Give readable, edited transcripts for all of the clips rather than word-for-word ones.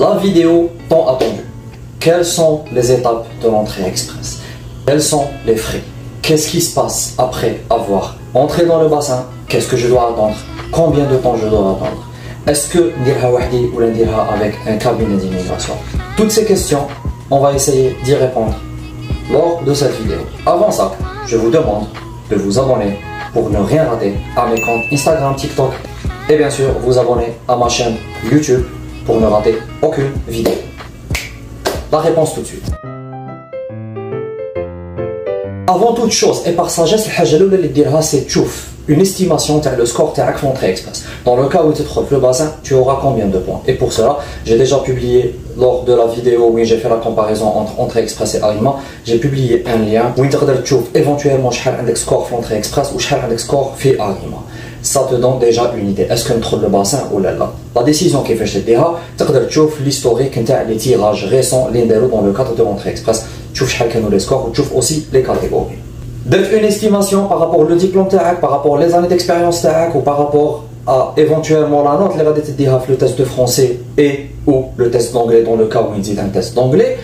La vidéo tant attendue. Quelles sont les étapes de l'entrée express? Quels sont les frais? Qu'est-ce qui se passe après avoir entré dans le bassin? Qu'est-ce que je dois attendre? Combien de temps je dois attendre? Est-ce que ndirha wahdi ou ndirha avec un cabinet d'immigration? Toutes ces questions, on va essayer d'y répondre lors de cette vidéo. Avant ça, je vous demande de vous abonner pour ne rien rater à mes comptes Instagram, TikTok et bien sûr vous abonner à ma chaîne YouTube pour ne rater aucune vidéo. La réponse tout de suite. Avant toute chose et par sagesse, c'est une estimation de le score de l'entrée express. Dans le cas où tu trouves le bassin, tu auras combien de points? Et pour cela, j'ai déjà publié lors de la vidéo où j'ai fait la comparaison entre entrée express et aliment, j'ai publié un lien où tu trouves éventuellement le score de l'entrée express ou le score de aliment. Ça te donne déjà une idée. Est-ce que tu trouves le bassin ou là? La décision qui fait chez DH, tu trouves l'historique des tirages récents dans le cadre de l'entrée express. Tu vois les scores ou tu vois aussi les catégories. Une estimation par rapport au diplôme, par rapport aux années d'expérience ou par rapport à éventuellement la note, le test de français et ou le test d'anglais dans le cas où il dit un test d'anglais.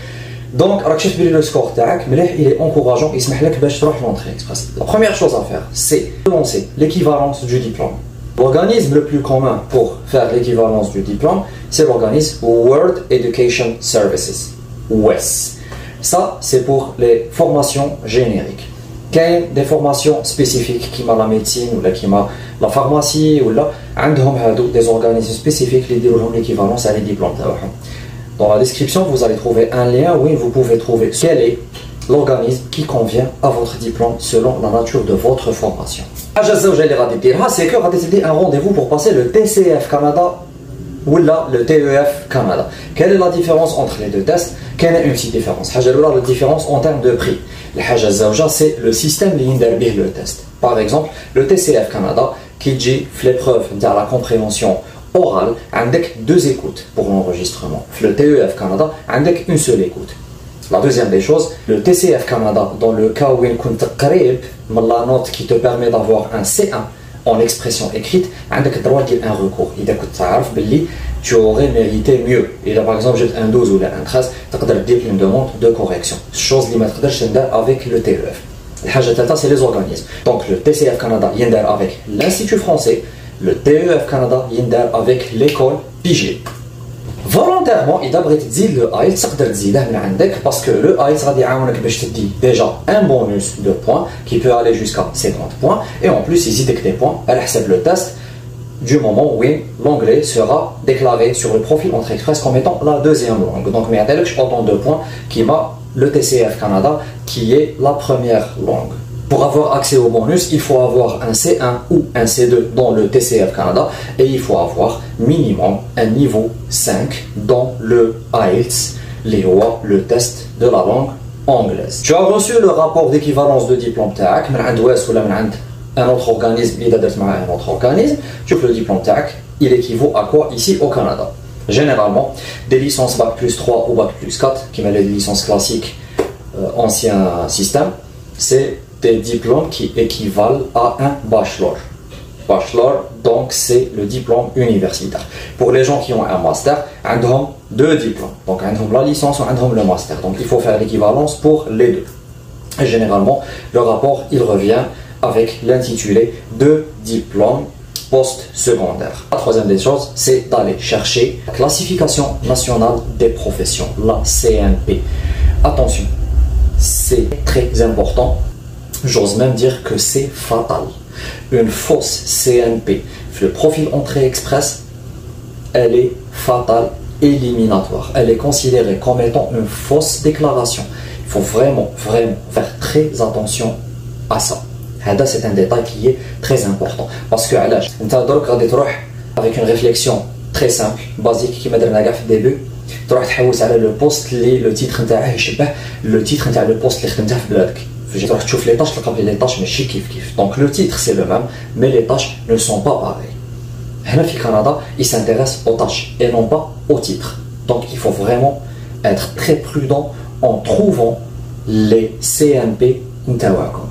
Donc, le score il est encourageant, il se met l'entrée express. La première chose à faire, c'est de lancer l'équivalence du diplôme. L'organisme le plus commun pour faire l'équivalence du diplôme, c'est l'organisme World Education Services, WES. Ça, c'est pour les formations génériques. Il y a des formations spécifiques qui ont la médecine ou qui ont la pharmacie ou là, des organismes spécifiques qui ont l'équivalence à les diplômes. Dans la description, vous allez trouver un lien où vous pouvez trouver quel est l'organisme qui convient à votre diplôme selon la nature de votre formation. C'est que vous avez un rendez-vous pour passer le TCF Canada ou là, le TEF Canada. Quelle est la différence entre les deux tests? Quelle est une petite différence? La différence en termes de prix. C'est le système qui est le test. Par exemple, le TCF Canada qui dit l'épreuve de la compréhension orale, avec 2 écoutes pour l'enregistrement. Le TEF Canada, avec une seule écoute. La deuxième des choses, le TCF Canada, dans le cas où il y a la note qui te permet d'avoir un C1 en expression écrite, tu as droit à un recours. Tu aurais mérité mieux. Et là, par exemple, j'ai un 12 ou un 13, tu peux dire une demande de correction. Chose qui est avec le TEF. C'est les organismes. Donc, le TCF Canada, il est avec l'Institut français, le TEF Canada, il est avec l'école PIG. Volontairement, il devrait dire le IELTS parce que le IELTS va déjà un bonus de points qui peut aller jusqu'à 50 points et en plus, il dit des points à le test du moment où l'anglais sera déclaré sur le profil entrée express comme étant la deuxième langue. Donc, il y a autant de points qui m'a le TCF Canada qui est la première langue. Pour avoir accès au bonus, il faut avoir un C1 ou un C2 dans le TCF Canada et il faut avoir minimum un niveau 5 dans le IELTS, le test de la langue anglaise. Tu as reçu le rapport d'équivalence de diplôme TAC, un autre organisme, un autre organisme, tu vois le diplôme TAC, il équivaut à quoi ici au Canada? Généralement, des licences Bac plus 3 ou Bac plus 4, qui met les licences classiques ancien système, c'est des diplômes qui équivalent à un bachelor. Bachelor, donc c'est le diplôme universitaire. Pour les gens qui ont un master, ils ont 2 diplômes. Donc ils ont la licence ou ils ont le master. Donc il faut faire l'équivalence pour les deux. Et généralement, le rapport, il revient avec l'intitulé de diplôme post-secondaire. La troisième des choses, c'est d'aller chercher la classification nationale des professions, la CNP. Attention, c'est très important. J'ose même dire que c'est fatal. Une fausse CNP, le profil entrée express, elle est fatale, éliminatoire. Elle est considérée comme étant une fausse déclaration. Il faut vraiment faire très attention à ça. C'est un détail qui est très important. Parce que avec une réflexion très simple, basique, qui m'a donné au début, tu vas le poste, le titre le poste je vais tu les tâches, les tâches, mais kif. Donc le titre c'est le même, mais les tâches ne sont pas pareilles. Au Canada, ils s'intéressent aux tâches et non pas au titre. Donc il faut vraiment être très prudent en trouvant les CNP.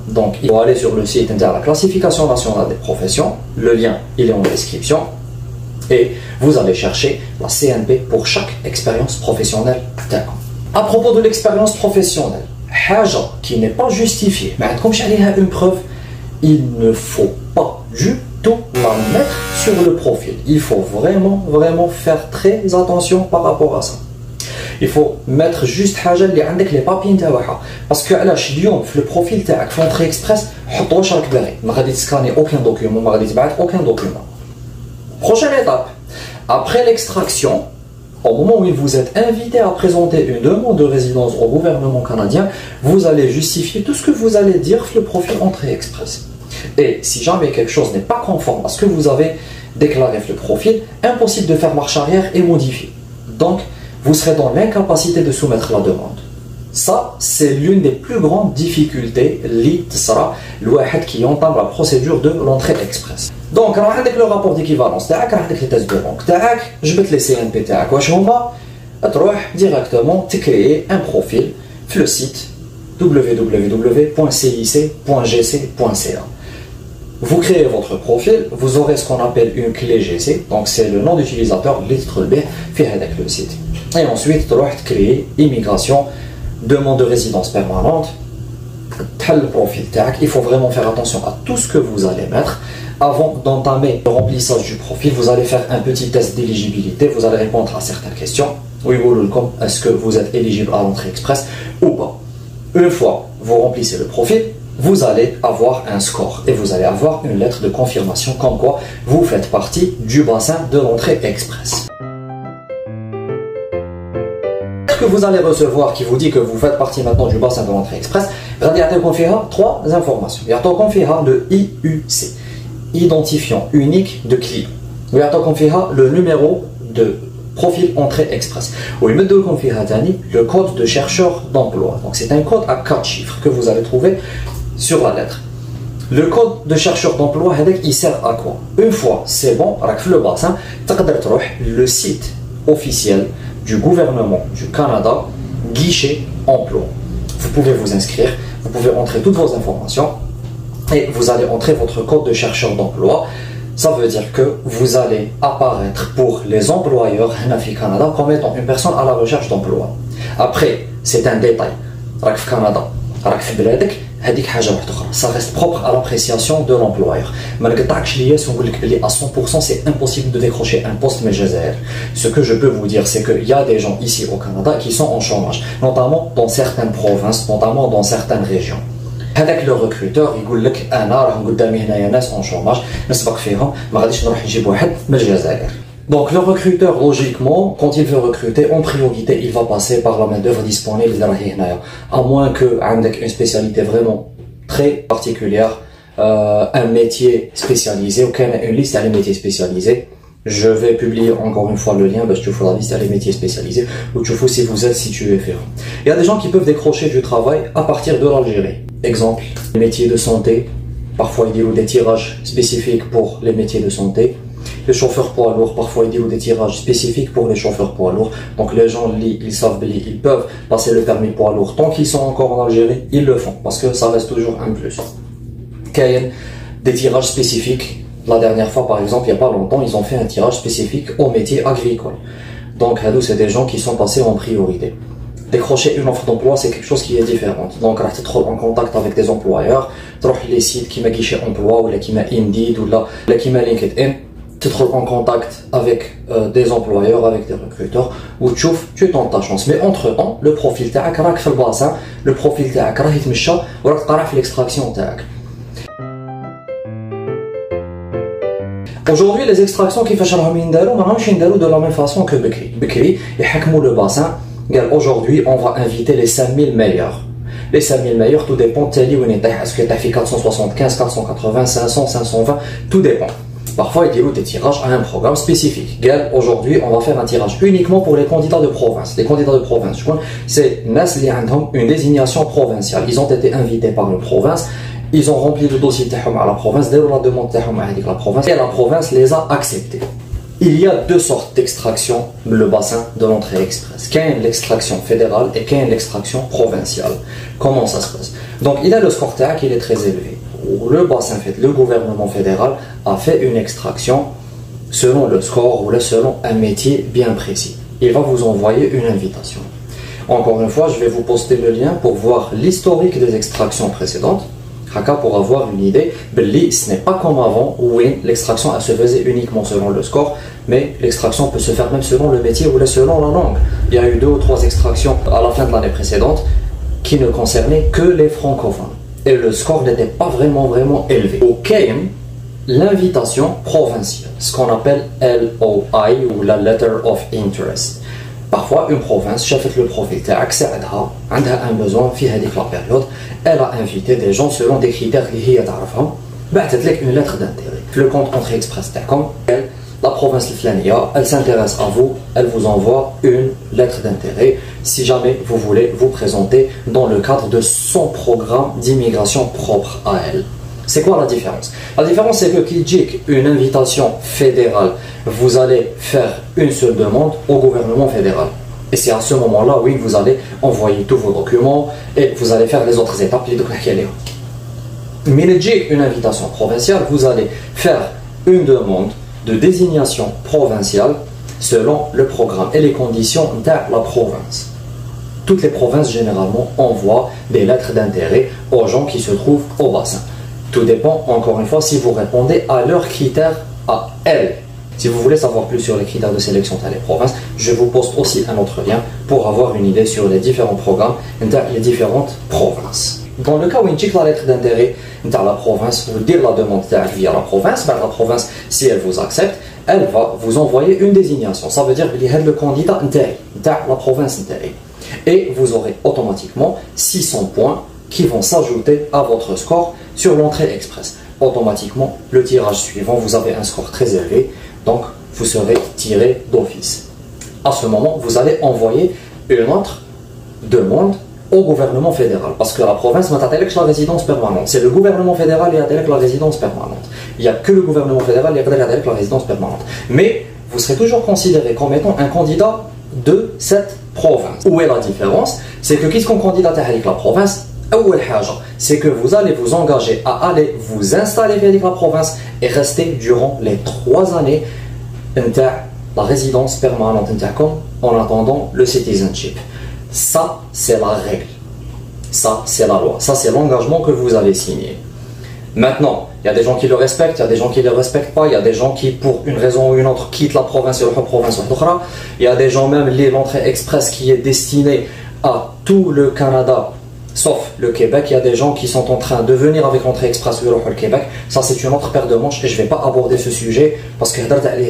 Donc il faut aller sur le site de la classification nationale des professions. Le lien il est en description. Et vous allez chercher la CNP pour chaque expérience professionnelle. À propos de l'expérience professionnelle, حاجة qui n'est pas justifiée, mais عندكمش عليها une preuve, il ne faut pas du tout la mettre sur le profil. Il faut vraiment faire très attention par rapport à ça. Il faut mettre juste حاجة اللي عندك les papiers نتاعها. Parce que علاش اليوم في le profil تاعك في Entrée Express حط واش راك باغي. ما غادي تسكاني aucun document, ما غادي تبعث aucun document. Prochaine étape. Après l'extraction, au moment où il vous êtes invité à présenter une demande de résidence au gouvernement canadien, vous allez justifier tout ce que vous allez dire sur le profil Entrée Express. Et si jamais quelque chose n'est pas conforme à ce que vous avez déclaré sur le profil, impossible de faire marche arrière et modifier. Donc, vous serez dans l'incapacité de soumettre la demande. Ça, c'est l'une des plus grandes difficultés qui entame la procédure de l'entrée express. Donc, avec le rapport d'équivalence, avec les tests de banque, je vais te laisser un PT à quoi je directement te créer un profil sur le site www.cic.gc.ca. Vous créez votre profil, vous aurez ce qu'on appelle une clé GC, donc c'est le nom d'utilisateur, le site. Et ensuite, tu vas créer immigration, demande de résidence permanente, le profil tag. Il faut vraiment faire attention à tout ce que vous allez mettre. Avant d'entamer le remplissage du profil, vous allez faire un petit test d'éligibilité, vous allez répondre à certaines questions. Oui, est-ce que vous êtes éligible à l'entrée express ou pas? Une fois vous remplissez le profil, vous allez avoir un score et vous allez avoir une lettre de confirmation comme quoi vous faites partie du bassin de l'entrée express. Que vous allez recevoir qui vous dit que vous faites partie maintenant du bassin de l'entrée express, il y a trois informations. Il y a le IUC, identifiant unique de client. Il y a le numéro de profil entrée express. Il y a le code de chercheur d'emploi. Donc c'est un code à 4 chiffres que vous allez trouver sur la lettre. Le code de chercheur d'emploi, il sert à quoi? Une fois c'est bon, le bassin, le site officiel du gouvernement du Canada, guichet emploi. Vous pouvez vous inscrire, vous pouvez entrer toutes vos informations et vous allez entrer votre code de chercheur d'emploi. Ça veut dire que vous allez apparaître pour les employeurs Canada comme étant une personne à la recherche d'emploi. Après, c'est un détail. Canada, ça reste propre à l'appréciation de l'employeur. À 100%, c'est impossible de décrocher un poste. Ce que je peux vous dire, c'est qu'il y a des gens ici au Canada qui sont en chômage, notamment dans certaines provinces, notamment dans certaines régions. Avec le recruteur, il dit que en chômage, donc le recruteur, logiquement, quand il veut recruter, en priorité, il va passer par la main-d'œuvre disponible, à moins que ait une spécialité vraiment très particulière, un métier spécialisé, ou une liste à les métiers spécialisés. Je vais publier encore une fois le lien, parce que tu fais la liste à les métiers spécialisés, ou tu fais si vous êtes situé ferrant. Il y a des gens qui peuvent décrocher du travail à partir de l'Algérie. Exemple, les métiers de santé, parfois ils disent des tirages spécifiques pour les métiers de santé. Les chauffeurs poids lourds, parfois ils disent des tirages spécifiques pour les chauffeurs poids lourds. Donc les gens, ils savent, ils peuvent passer le permis poids lourd. Tant qu'ils sont encore en Algérie, ils le font, parce que ça reste toujours un plus. Des tirages spécifiques. La dernière fois, par exemple, il n'y a pas longtemps, ils ont fait un tirage spécifique au métier agricole. Donc, c'est des gens qui sont passés en priorité. Décrocher une offre d'emploi, c'est quelque chose qui est différent. Donc, tu es en contact avec des employeurs, tu les sites qui m'a guichet emploi, ou qui m'a Indeed, ou qui m'a LinkedIn, tu es en contact avec des employeurs, avec des recruteurs, où tu tentes ta chance. Mais entre-temps, le profil تاعك راك في الباسا, le profil تاعك راه يتمشى وراك تقرا في l'extraction تاعك. Aujourd'hui, les extractions qui font de la même façon que Bekri. Bekri, ils hakmou le bassin. Aujourd'hui, on va inviter les 5000 meilleurs. Les 5000 meilleurs, tout dépend de est-ce que tu as fait 475, 480, 500, 520, tout dépend. Parfois, ils disent des tirages à un programme spécifique. Aujourd'hui, on va faire un tirage uniquement pour les candidats de province. Les candidats de province, c'est une désignation provinciale. Ils ont été invités par une province. Ils ont rempli le dossier à la province, la demande à la province, et la province les a acceptés. Il y a deux sortes d'extraction le bassin de l'entrée express. Qu'un l'extraction fédérale et qu'un l'extraction provinciale. Comment ça se passe? Donc il a le score TAC, il est très élevé. Le bassin fait, le gouvernement fédéral a fait une extraction selon le score ou selon un métier bien précis. Il va vous envoyer une invitation. Encore une fois, je vais vous poster le lien pour voir l'historique des extractions précédentes, pour avoir une idée. Ce n'est pas comme avant où l'extraction se faisait uniquement selon le score, mais l'extraction peut se faire même selon le métier ou selon la langue. Il y a eu 2 ou 3 extractions à la fin de l'année précédente qui ne concernaient que les francophones. Et le score n'était pas vraiment élevé. Au KM, l'invitation provinciale, ce qu'on appelle LOI ou la Letter of Interest. Parfois, une province, chef le profil, a un besoin, la période, elle a invité des gens selon des critères qui y a une lettre d'intérêt. Le compte entrée express, la province Flania, elle s'intéresse à vous, elle vous envoie une lettre d'intérêt si jamais vous voulez vous présenter dans le cadre de son programme d'immigration propre à elle. C'est quoi la différence? La différence, c'est que qui dit une invitation fédérale, vous allez faire une seule demande au gouvernement fédéral. Et c'est à ce moment-là, oui, vous allez envoyer tous vos documents et vous allez faire les autres étapes. Mais une invitation provinciale, vous allez faire une demande de désignation provinciale selon le programme et les conditions de la province. Toutes les provinces, généralement, envoient des lettres d'intérêt aux gens qui se trouvent au bassin. Tout dépend, encore une fois, si vous répondez à leurs critères à elles. Si vous voulez savoir plus sur les critères de sélection dans les provinces, je vous poste aussi un autre lien pour avoir une idée sur les différents programmes dans les différentes provinces. Dans le cas où il la lettre d'intérêt dans la province, vous dire la demande via la province, si elle vous accepte, elle va vous envoyer une désignation. Ça veut dire qu'il y a le candidat dans la province. Et vous aurez automatiquement 600 points qui vont s'ajouter à votre score sur l'entrée express. Automatiquement, le tirage suivant, vous avez un score très élevé, donc vous serez tiré d'office. À ce moment, vous allez envoyer une autre demande au gouvernement fédéral, parce que la province n'a pas la résidence permanente. C'est le gouvernement fédéral qui a la résidence permanente. Il n'y a que le gouvernement fédéral qui a la résidence permanente. Mais vous serez toujours considéré comme étant un candidat de cette province. Où est la différence? C'est que qu'est-ce qu'on candidate avec la province? C'est que vous allez vous engager à aller vous installer avec la province et rester durant les 3 années de la résidence permanente en attendant le citizenship. Ça, c'est la règle. Ça, c'est la loi. Ça, c'est l'engagement que vous avez signé. Maintenant, il y a des gens qui le respectent, il y a des gens qui ne le respectent pas, il y a des gens qui, pour une raison ou une autre, quittent la province et la province. Il y a des gens, même l'entrée express qui est destinée à tout le Canada, sauf le Québec. Il y a des gens qui sont en train de venir avec l'entrée express vers le Québec. Ça, c'est une autre paire de manches et je ne vais pas aborder ce sujet parce que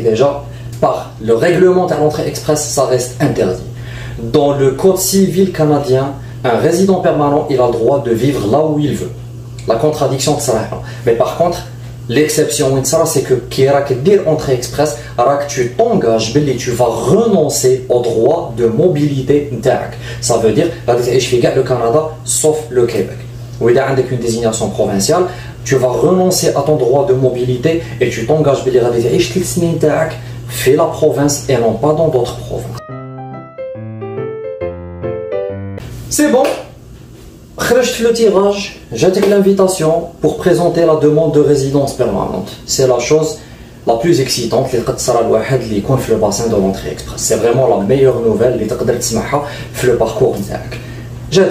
déjà, par le règlement de l'entrée express, ça reste interdit. Dans le code civil canadien, un résident permanent, il a le droit de vivre là où il veut. La contradiction de ça. Mais par contre, l'exception, c'est que qui dire entrée express, tu t'engages, tu vas renoncer au droit de mobilité. Ça veut dire le Canada sauf le Québec. Ou il y a une désignation provinciale, tu vas renoncer à ton droit de mobilité et tu t'engages fais la province et non pas dans d'autres provinces. C'est bon. Le tirage, j'ai l'invitation pour présenter la demande de résidence permanente. C'est la chose la plus excitante qui le bassin de l'entrée express. C'est vraiment la meilleure nouvelle que tu peux le parcours. J'ai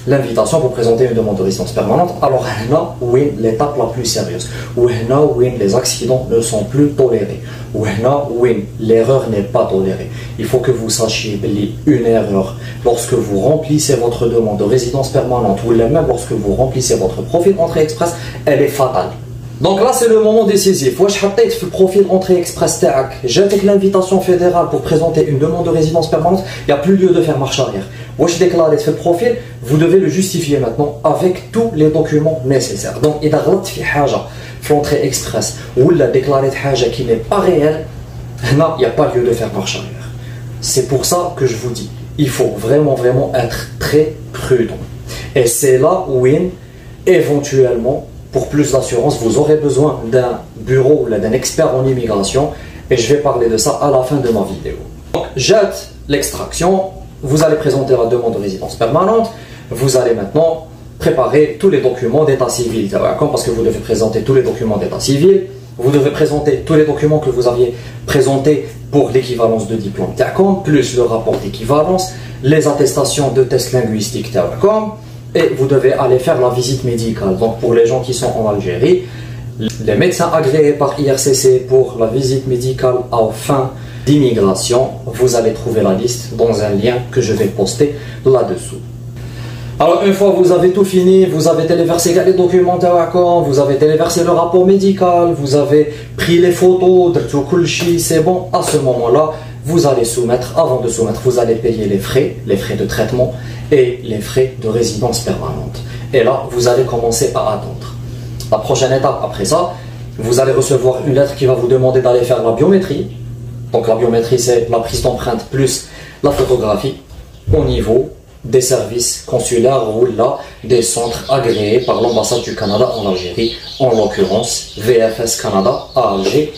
l'invitation pour présenter une demande de résidence permanente. Alors là, oui, l'étape la plus sérieuse. Oui, les accidents ne sont plus tolérés. Oui, l'erreur n'est pas tolérée. Il faut que vous sachiez une erreur lorsque vous remplissez votre demande de résidence permanente ou même lorsque vous remplissez votre profil entrée express, elle est fatale. Donc là, c'est le moment décisif. Moi, je suis le profil entrée express. J'ai l'invitation fédérale pour présenter une demande de résidence permanente. Il n'y a plus lieu de faire marche arrière. Moi, je déclare le profil. Vous devez le justifier maintenant avec tous les documents nécessaires. Donc, il y a l'entrée express ou la déclaré qui n'est pas réelle. Non, il n'y a pas lieu de faire marche arrière. C'est pour ça que je vous dis, il faut vraiment être très prudent. Et c'est là où, éventuellement, pour plus d'assurance, vous aurez besoin d'un bureau ou d'un expert en immigration et je vais parler de ça à la fin de ma vidéo. Donc, jette l'extraction, vous allez présenter la demande de résidence permanente, vous allez maintenant préparer tous les documents d'état civil, parce que vous devez présenter tous les documents d'état civil, vous devez présenter tous les documents que vous aviez présentés pour l'équivalence de diplôme TACOM, plus le rapport d'équivalence, les attestations de tests linguistiques TACOM, et vous devez aller faire la visite médicale. Donc pour les gens qui sont en Algérie, les médecins agréés par IRCC pour la visite médicale à fin d'immigration, vous allez trouver la liste dans un lien que je vais poster là-dessous. Alors une fois que vous avez tout fini, vous avez téléversé les documents TACOM, vous avez téléversé le rapport médical, vous avez pris les photos, c'est bon, à ce moment-là, vous allez soumettre, avant de soumettre, vous allez payer les frais de traitement et les frais de résidence permanente. Et là, vous allez commencer à attendre. La prochaine étape après ça, vous allez recevoir une lettre qui va vous demander d'aller faire la biométrie. Donc la biométrie, c'est la prise d'empreinte plus la photographie au niveau des services consulaires ou là des centres agréés par l'ambassade du Canada en Algérie, en l'occurrence VFS Canada à Alger.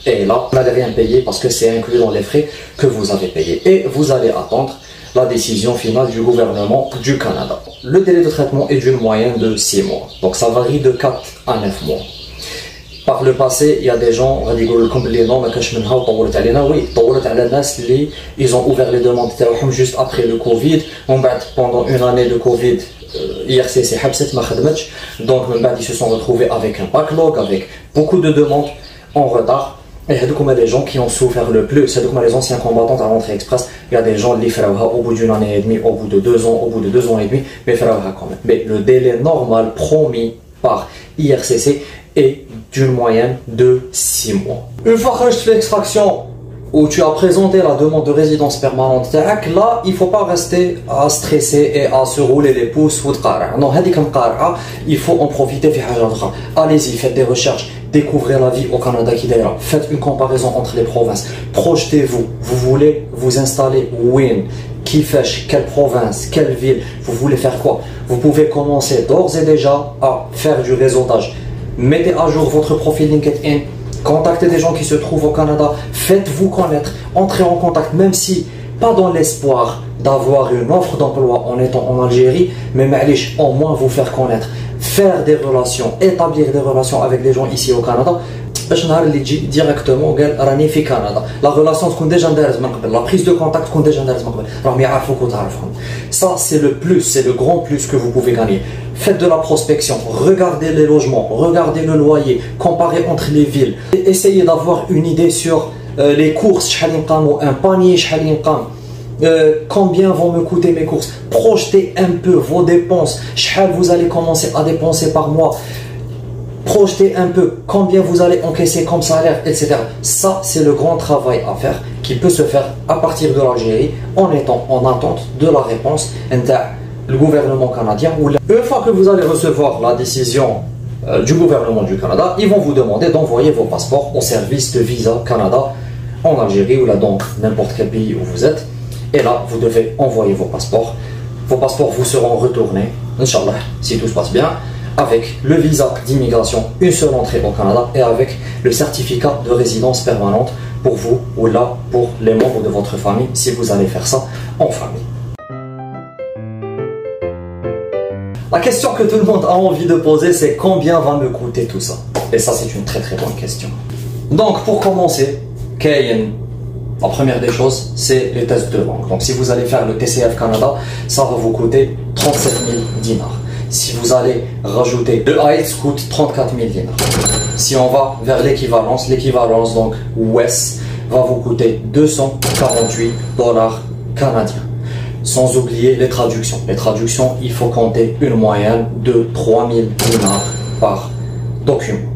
Et là, vous n'allez rien payer parce que c'est inclus dans les frais que vous avez payés. Et vous allez attendre la décision finale du gouvernement du Canada. Le délai de traitement est d'une moyenne de 6 mois. Donc ça varie de 4 à 9 mois. Par le passé, il y a des gens, oui, ils ont ouvert les demandes juste après le Covid. Pendant une année de Covid, IRCC donc ils se sont retrouvés avec un backlog, avec beaucoup de demandes en retard. Et il des gens qui ont souffert le plus, c'est les anciens combattants à l'entrée express. Il y a des gens qui au bout d'une année et demie, au bout de 2 ans, au bout de 2 ans et demi, mais quand même. Mais le délai normal promis par IRCC est d'une moyenne de 6 mois. Une fois que je fais l'extraction où tu as présenté la demande de résidence permanente, là, il ne faut pas rester à stresser et à se rouler les pouces. Non, il faut en profiter. Allez-y, faites des recherches, découvrez la vie au Canada qui d'ailleurs. Faites une comparaison entre les provinces. Projetez-vous. Vous voulez vous installer où? Qui fait quelle province, quelle ville, vous voulez faire quoi? Vous pouvez commencer d'ores et déjà à faire du réseautage. Mettez à jour votre profil LinkedIn, contactez des gens qui se trouvent au Canada, faites-vous connaître, entrez en contact, même si pas dans l'espoir d'avoir une offre d'emploi en étant en Algérie, mais au moins vous faire connaître, faire des relations, établir des relations avec des gens ici au Canada. Directement Canada. La relation la prise de contact ça c'est le plus, c'est le grand plus que vous pouvez gagner. Faites de la prospection, regardez les logements, regardez le loyer, comparez entre les villes, essayez d'avoir une idée sur les courses, un panier, combien vont me coûter mes courses. Projetez un peu vos dépenses, vous allez commencer à dépenser par mois. Projetez un peu combien vous allez encaisser comme salaire, etc. Ça, c'est le grand travail à faire qui peut se faire à partir de l'Algérie en étant en attente de la réponse du gouvernement canadien. Une fois que vous allez recevoir la décision du gouvernement du Canada, ils vont vous demander d'envoyer vos passeports au service de Visa Canada en Algérie ou là dans n'importe quel pays où vous êtes. Et là, vous devez envoyer vos passeports. Vos passeports vous seront retournés, Inch'Allah, si tout se passe bien, avec le visa d'immigration, une seule entrée au Canada et avec le certificat de résidence permanente pour vous ou là pour les membres de votre famille si vous allez faire ça en famille. La question que tout le monde a envie de poser, c'est combien va me coûter tout ça? Et ça, c'est une très très bonne question. Donc pour commencer, la première des choses, c'est les tests de langue. Donc si vous allez faire le TCF Canada, ça va vous coûter 37 000 dinars. Si vous allez rajouter le IELTS coûte 34 000 dinars. Si on va vers l'équivalence donc WES va vous coûter 248 $ canadiens. Sans oublier les traductions. Les traductions, il faut compter une moyenne de 3 000 dinars par document.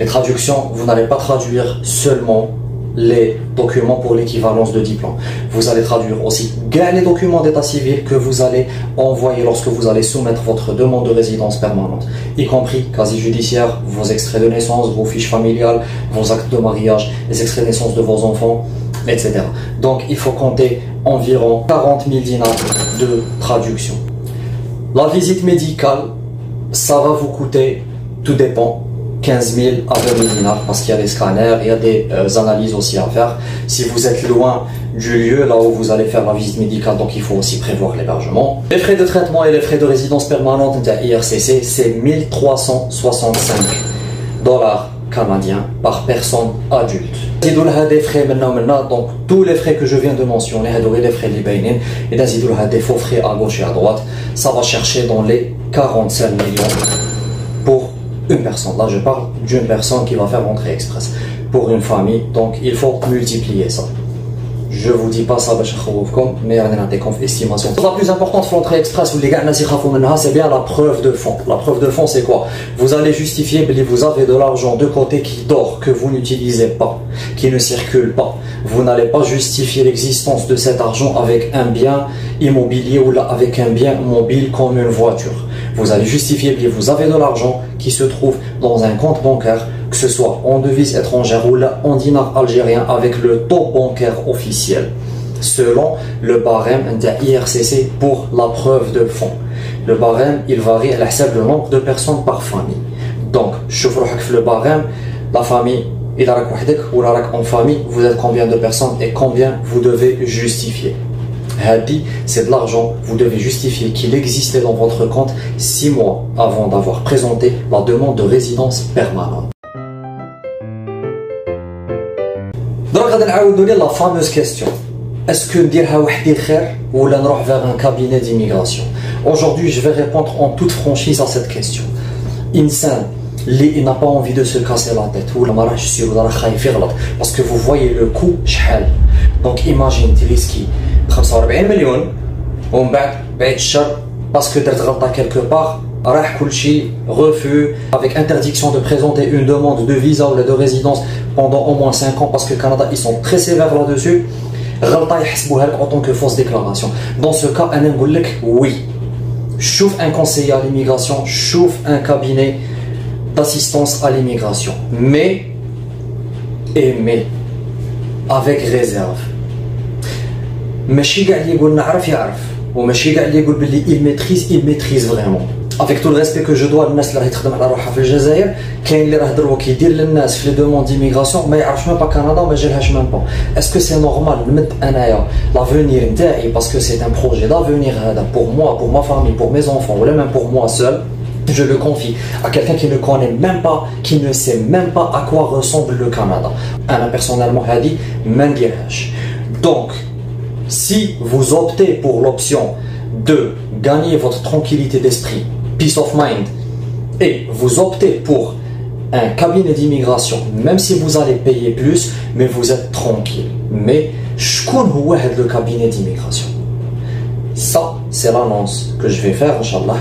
Les traductions, vous n'allez pas traduire seulement les documents pour l'équivalence de diplôme. Vous allez traduire aussi les documents d'état civil que vous allez envoyer lorsque vous allez soumettre votre demande de résidence permanente, y compris casier judiciaire, vos extraits de naissance, vos fiches familiales, vos actes de mariage, les extraits de naissance de vos enfants, etc. Donc il faut compter environ 40 000 dinars de traduction. La visite médicale, ça va vous coûter, tout dépend, 15 000 à 20 000 dinars parce qu'il y a des scanners, il y a des analyses aussi à faire. Si vous êtes loin du lieu là où vous allez faire la visite médicale, donc il faut aussi prévoir l'hébergement. Les frais de traitement et les frais de résidence permanente de IRCC, c'est 1 365 $ canadiens par personne adulte. Des frais maintenant, donc tous les frais que je viens de mentionner, les frais libéraux, et des faux frais à gauche et à droite, ça va chercher dans les 45 millions pour une personne. Là, je parle d'une personne qui va faire rentrer express. Pour une famille, donc il faut multiplier ça. Je vous dis pas ça, mais on a des estimations. La plus importante pour l'entrée express, c'est bien la preuve de fond. La preuve de fond, c'est quoi? Vous allez justifier que vous avez de l'argent de côté qui dort, que vous n'utilisez pas, qui ne circule pas. Vous n'allez pas justifier l'existence de cet argent avec un bien immobilier ou là avec un bien mobile comme une voiture. Vous allez justifier que vous avez de l'argent qui se trouve dans un compte bancaire, que ce soit en devise étrangère ou là en dinar algérien avec le taux bancaire officiel, selon le barème de IRCC pour la preuve de fonds. Le barème, il varie à le nombre de personnes par famille. Donc, je vous le barème, la famille, il a ou en famille, vous êtes combien de personnes et combien vous devez justifier. C'est de l'argent, vous devez justifier qu'il existait dans votre compte 6 mois avant d'avoir présenté la demande de résidence permanente. Donc, on va la fameuse question. Est-ce que dire ou vers un cabinet d'immigration? Aujourd'hui, je vais répondre en toute franchise à cette question. Insan, il n'a pas envie de se casser la tête ou parce que vous voyez le coût. Donc, imagine, tu risques 45 millions ومن بعد الشر parce que d'être غلطة quelque part راح كل شيء refus avec interdiction de présenter une demande de visa ou de résidence pendant au moins 5 ans parce que le Canada ils sont très sévères là-dessus. غلطة يحسبوها لك en tant que fausse déclaration. Dans ce cas أنا نقول لك oui. Chouf un conseiller à l'immigration, chouf un cabinet d'assistance à l'immigration. Mais avec réserve. ماشي كاع اللي يقول نعرف يعرف وماشي كاع اللي يقول باللي il maîtrise vraiment. Avec tout le respect que je dois للناس اللي راهي تخدم على روحها في الجزائر، كاين اللي راه دروا كيدير للناس في لي دوموند ديميغراسيون ما يعرفش ميم با كندا وما جالهاش ميم با. اسكو سي نورمال نمد انايا لافونير نتاعي باسكو سي ان بروجي دافونير هذا pour moi, pour ma famille, pour mes enfants ou même pour moi seul, je le confie à quelqu'un qui ne connaît même pas, qui ne sait même pas à quoi ressemble le Canada. Ana personnellement هذه ما نديرهاش. Donc si vous optez pour l'option de gagner votre tranquillité d'esprit, peace of mind, et vous optez pour un cabinet d'immigration, même si vous allez payer plus, mais vous êtes tranquille. Mais, شكون هو هذا le cabinet d'immigration? Ça, c'est l'annonce que je vais faire, Inch'Allah,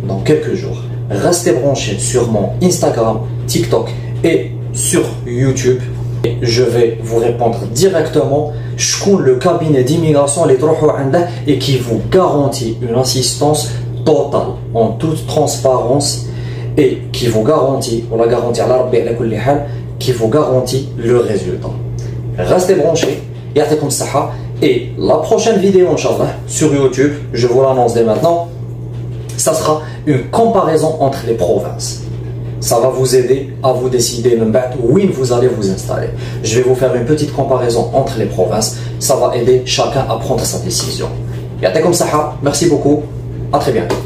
dans quelques jours. Restez branchés sur mon Instagram, TikTok et sur YouTube. Je vais vous répondre directement. Le cabinet d'immigration et qui vous garantit une assistance totale en toute transparence et qui vous garantit, on la garantit à l'arbre qui vous garantit le résultat. Restez branchés, et la prochaine vidéo, Inch'Allah, sur YouTube, je vous l'annonce dès maintenant, ça sera une comparaison entre les provinces. Ça va vous aider à vous décider même où vous allez vous installer. Je vais vous faire une petite comparaison entre les provinces. Ça va aider chacun à prendre sa décision. Merci beaucoup. À très bientôt.